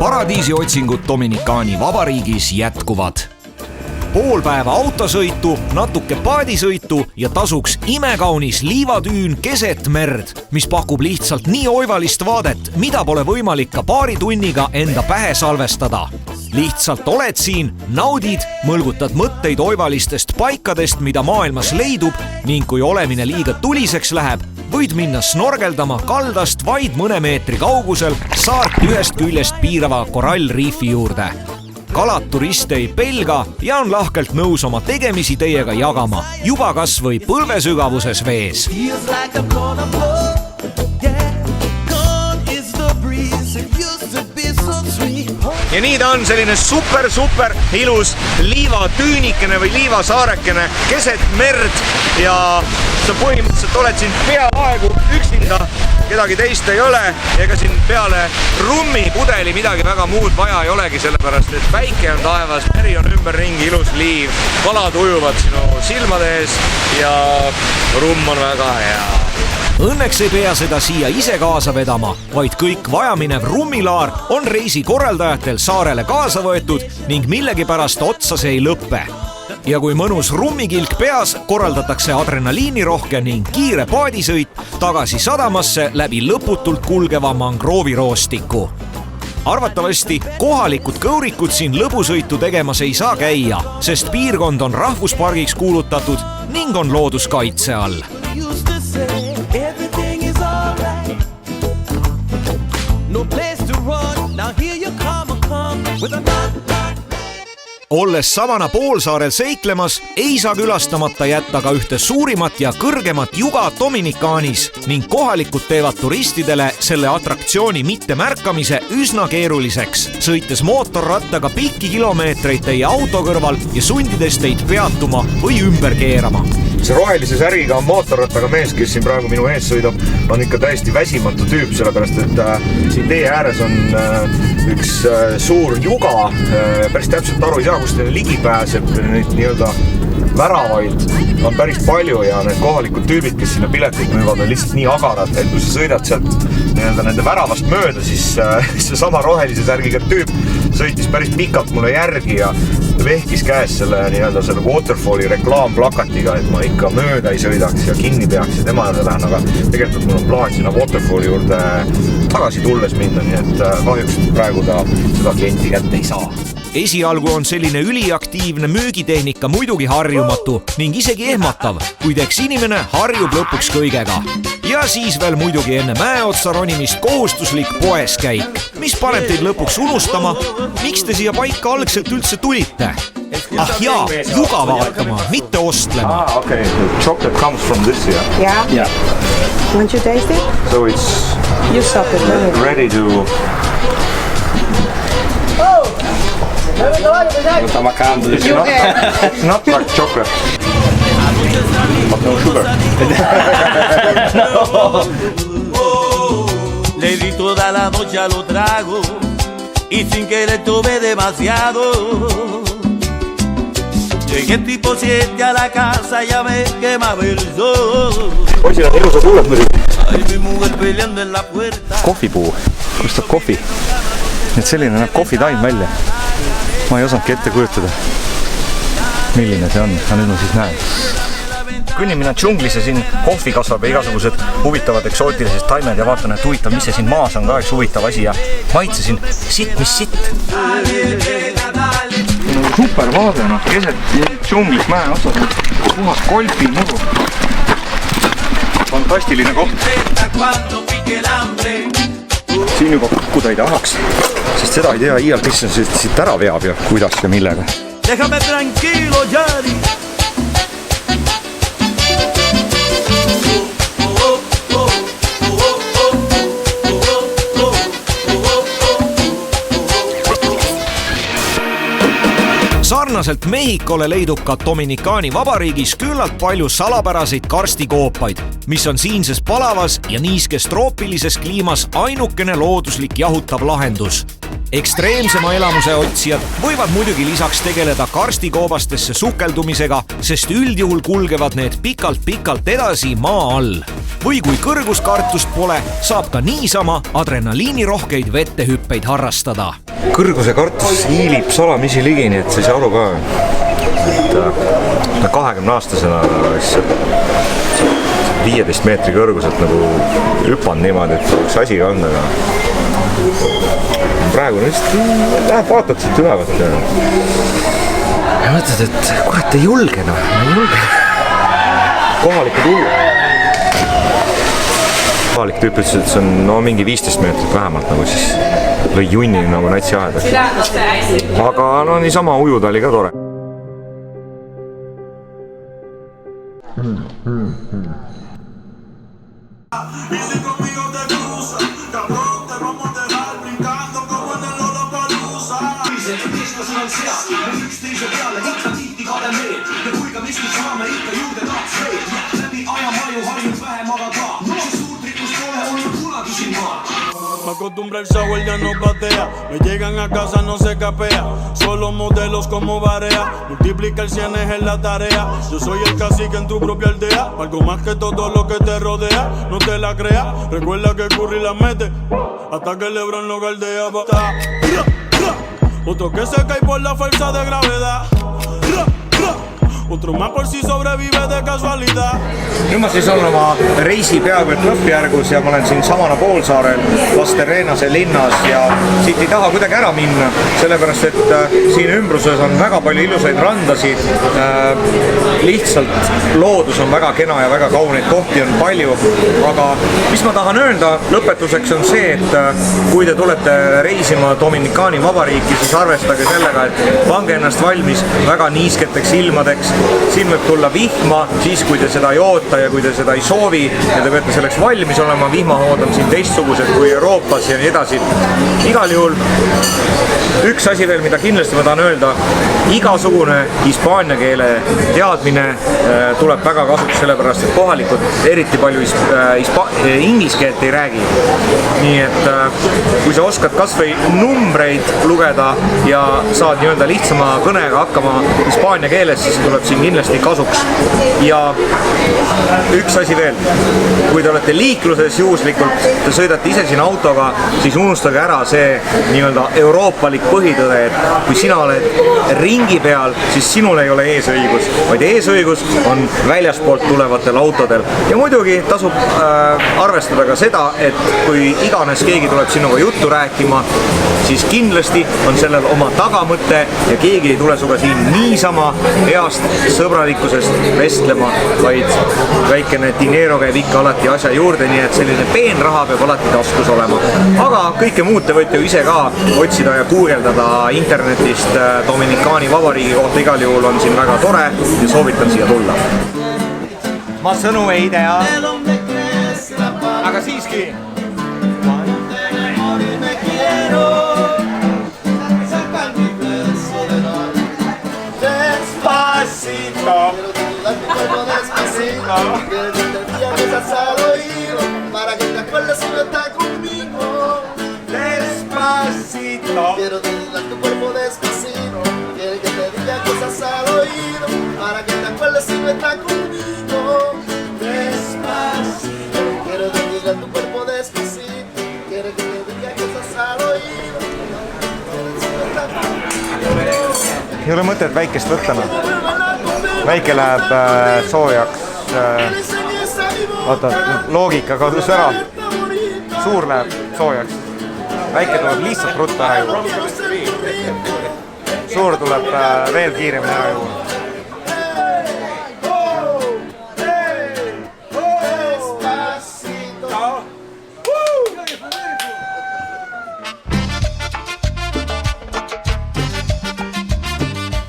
Paradiisi otsingud Dominikaani vabariigis jätkuvad. Pool päeva autosõitu, natuke paadisõitu ja tasuks imekaunis liivatüün keset merd, mis pakub lihtsalt nii oivalist vaadet, mida pole võimalik ka paari tunniga enda pähe salvestada. Lihtsalt oled siin, naudid, mõlgutad mõtteid oivalistest paikadest, mida maailmas leidub ning kui olemine liiga tuliseks läheb, võid minna snorgeldama kaldast vaid mõne meetri kaugusel saart ühest küljest piirava korallriifi juurde. Kalad turiste ei pelga ja on lahkelt nõus oma tegemisi teiega jagama, juba kas või põlvesügavuses vees. Ja nii ta on selline super ilus liivatüünikene või liivasaarekene keset merd ja sa põhimõtteliselt oled siin peaaegu üksinda, kedagi teist ei ole ja ega siin peale rummipudeli midagi väga muud vaja ei olegi, sellepärast et päike on taevas, meri on ümberringi, ilus liiv, kalad ujuvad sinu silmade ees ja rumm on väga hea. Õnneks ei pea seda siia ise kaasa vedama, vaid kõik vajaminev rummilaar on reisi korraldajatel saarele kaasa võetud ning millegipärast otsa see ei lõppe. Ja kui mõnus rummikilk peas, korraldatakse adrenaliinirohke ning kiire paadisõit tagasi sadamasse läbi lõputult kulgeva mangrooviroostiku. Arvatavasti kohalikud kõurikud siin lõbusõitu tegemas ei saa käia, sest piirkond on rahvuspargiks kuulutatud ning on looduskaitse all. Olles Savana poolsaarel seiklemas, ei saa külastamata jätta ka ühte suurimat ja kõrgemat juga Dominikaanis ning kohalikud teevad turistidele selle atraktsiooni mittemärkamise üsna keeruliseks, sõites mootorrattaga pikki kilomeetreid teie auto kõrval ja sundides teid peatuma või ümber keerama. See rohelise särgiga on mootorrattaga mees, kes siin praegu minu ees sõidab, on ikka täiesti väsimatu tüüp, sellepärast et siin tee ääres on üks suur juga, päris täpselt aru ei saa, kus teile ligi pääseb, neid nii-öelda väravaid on päris palju ja need kohalikud tüübid, kes sinna pileteid müüvad, on lihtsalt nii agarad, et kui sa sõidad sealt nende väravast mööda, siis see sama rohelise särgiga tüüp sõitis päris pikalt mulle järgi ja vehkis käes selle Waterfalli reklaamplakatiga, et ma ikka mööda ei sõidaks ja kinni peaks ja tema juurde lähen, aga tegelikult mul on plaan sinna Waterfalli juurde tagasi tulles minna, nii et kahjuks praegu ta seda klienti kätte ei saa. Esialgu on selline üliaktiivne müügitehnika muidugi harjumatu ning isegi ehmatav, kuid eks inimene harjub lõpuks kõigega. Ja siis veel muidugi enne mäeotsa ronimist kohustuslik poeskäik, mis paneb teid lõpuks unustama, miks te siia paika algselt üldse tulite. Ah jaa, juga vaatama, mitte ostlema. Okay, the chocolate comes from this here. Yeah. Want you taste it? So it's You stop it. ready to... It's not like chocolate. But no sugar. Le di toda la noche a lo trago y sin querer tomé demasiado. Llegué tipo 7 a la casa ja me quemaba el sol. Poisil on ilusad huuled muidugi. Ay, mi mujer peleando en la puerta. Kohvipuu, kus ta kohvi? Et selline näeb kohvitaim välja. Ma ei osanudki ette kujutada, milline see on, aga nüüd ma siis näen. Kõnnimine džunglis ja siin kohvi kasvab ja igasugused huvitavad eksootilised taimed ja vaatan, et huvitav, mis see siin maas on ka üks huvitav asi ja maitsesin sitt, mis sitt. Super vaade, keset džunglis mäe otsas, puhas golfi mudu. Fantastiline koht. Siin juba kukkuda ei tahaks, sest seda ei tea iial, kes on siit ära veab ja kuidas ja millega. Déjame tranquilo, Yari. Sarnaselt Mehhikole leidub ka Dominikaani vabariigis küllalt palju salapäraseid karstikoopaid, mis on siinses palavas ja niiskes troopilises kliimas ainukene looduslik jahutav lahendus. ekstreemsema elamuse otsijad võivad muidugi lisaks tegeleda karstikoobastesse sukeldumisega, sest üldjuhul kulgevad need pikalt-pikalt edasi maa all. Või kui kõrguskartust pole, saab ka niisama adrenaliinirohkeid vettehüppeid harrastada. Kõrguse kartus hiilib salamisi ligi, nii et sa ei saa aru ka. 20-aastasena 15 meetri kõrguselt nagu hüppan niimoodi, et üks asi ka on, aga praegu läheb vaatad siit ülevat ja mõtled, et kurat, ei julge noh, ei julge. Kohalik tüüp ütles, et see on mingi 15 meetrit vähemalt nagu siis lõi junni nagu natsi aedaks. Aga niisama ujuda oli ka tore. Me acostumbra el shower, ya no patea. Me llegan a casa, no se capea. Solo modelos como Barea. Multiplica el cienes en la tarea. Yo soy el cacique en tu propia aldea. Algo más que todo lo que te rodea. No te la creas. Recuerda que Curry la mete hasta que LeBron lo galdea. Otro que se cae por la fuerza de gravedad. Otro más por si sobrevive de casualidad. Nüüd ma siis olen oma reisi peaaegu lõppjärgus ja ma olen siin samana poolsaarel Lastereenase linnas ja siit ei taha kuidagi ära minna, sellepärast et siin ümbruses on väga palju ilusaid randasid. Lihtsalt loodus on väga kena ja väga kauneid kohti on palju, aga mis ma tahan öelda lõpetuseks on see, et kui te tulete reisima Dominikaani vabariiki, siis arvestage sellega, et pange ennast valmis väga niisketeks ilmadeks. Siin võib tulla vihma, siis kui te seda ei oota ja kui te seda ei soovi ja te peate selleks valmis olema, vihmahood on siin teistsugused kui Euroopas ja nii edasi. Igal juhul üks asi veel, mida kindlasti ma tahan öelda, igasugune hispaania keele teadmine tuleb väga kasuks, sellepärast et kohalikud eriti palju inglise keelt ei räägi. Nii et kui sa oskad kas või numbreid lugeda ja saad nii-öelda lihtsama kõnega hakkama hispaania keeles, siis tuleb siin kindlasti kasuks. Ja üks asi veel, kui te olete liikluses juhuslikult, te sõidate ise siin autoga, siis unustage ära see nii-öelda euroopalik põhitõde, et kui sina oled ringi peal, siis sinul ei ole eesõigus, vaid eesõigus on väljaspoolt tulevatel autodel. Ja muidugi tasub arvestada ka seda, et kui iganes keegi tuleb sinuga juttu rääkima, siis kindlasti on sellel oma tagamõte ja keegi ei tule suga siin niisama heast sõbralikkusest vestlema, vaid väikene dinero käib ikka alati asja juurde, nii et selline peenraha peab alati taskus olema. Aga kõike muud te võite ju ise ka otsida ja guugeldada internetist Dominikaani vabariigi kohta, igal juhul on siin väga tore ja soovitan siia tulla. Ma sõnu ei tea, aga siiski. Para que te acuerdes si no estás conmigo. Despacito. Quiero tener tu cuerpo despacito. Quiero que te diga cosas al oído. Para que te acuerdes si no estás conmigo. Despacito. Quiero tener tu cuerpo despacito. Quiero que te diga cosas al oído. Ei ole mõtet väikest võtta. Väike läheb soojaks. Oota, loogika kadus ära. Suur läheb soojaks. Väike tuleb lihtsalt rutta ära juua. Suur tuleb veel kiiremini ära juua.